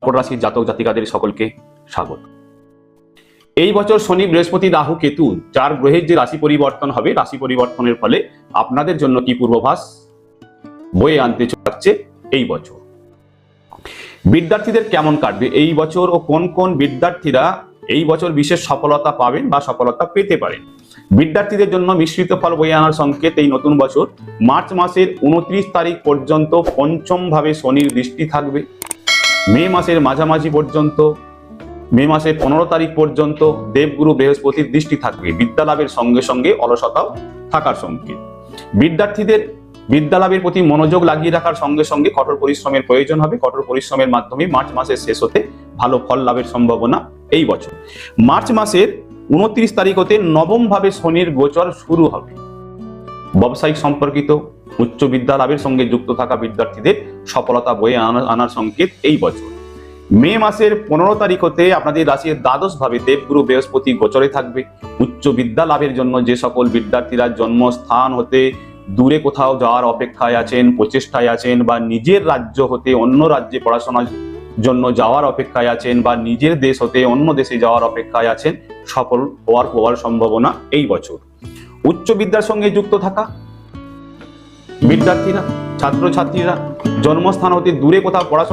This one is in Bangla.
কর্কট রাশির জাতক জাতিকাদের সকলকে স্বাগত। এই বছর শনি, বৃহস্পতি, রাহু, কেতু 4 গ্রহের যে রাশি পরিবর্তন হবে, রাশি পরিবর্তনের ফলে আপনাদের জন্য কি পূর্বাভাস বয়ে আনতে চলেছে এই বছর। বিদ্যার্থীদের কেমন কাটবে এই বছর ও কোন কোন বিদ্যার্থীরা এই বছর বিশেষ সফলতা পাবেন বা সফলতা পেতে পারেন। বিদ্যার্থীদের জন্য মিশ্রিত ফল বয়ে আনার সংকেত এই নতুন বছর। মার্চ মাসের 29 তারিখ পর্যন্ত পঞ্চম ভাবে শনির দৃষ্টি থাকবে। মে মাসের মাঝামাঝি পর্যন্ত, মে মাসের 15 তারিখ পর্যন্ত দেবগুরু বৃহস্পতির দৃষ্টি থাকবে। বিদ্যালাভের সঙ্গে সঙ্গে অলসতাও থাকার সংকেত। বিদ্যার্থীদের বিদ্যালাভের প্রতি মনোযোগ লাগিয়ে রাখার সঙ্গে সঙ্গে কঠোর পরিশ্রমের প্রয়োজন হবে। কঠোর পরিশ্রমের মাধ্যমে মার্চ মাসের শেষ হতে ভালো ফল লাভের সম্ভাবনা এই বছর। মার্চ মাসের 29 তারিখ হতে নবম ভাবে শনির গোচর শুরু হবে। ব্যবসায়িক সম্পর্কিত উচ্চ বিদ্যা লাভের সঙ্গে যুক্ত থাকা বিদ্যার্থীদের সফলতা বয়ে আনার সংকেত এই বছর। মে মাসের 15 তারিখ হতে আপনাদের রাশির দ্বাদশ ভাবে দেবগুরু বৃহস্পতি গোচরে থাকবে। উচ্চ বিদ্যা লাভের জন্য যে সকল বিদ্যার্থীরা জন্মস্থান হতে দূরে কোথাও যাওয়ার অপেক্ষায় আছেন, প্রচেষ্টায় আছেন, বা নিজের রাজ্য হতে অন্য রাজ্যে পড়াশোনার জন্য যাওয়ার অপেক্ষায় আছেন, বা নিজের দেশ হতে অন্য দেশে যাওয়ার অপেক্ষায় আছেন, সফল হওয়ার সম্ভাবনা এই বছর। উচ্চ বিদ্যার সঙ্গে যুক্ত থাকা বিদ্যার্থীরা, ছাত্রছাত্রীরা জন্মস্থান হতে দূরে কোথাও পড়াশোনা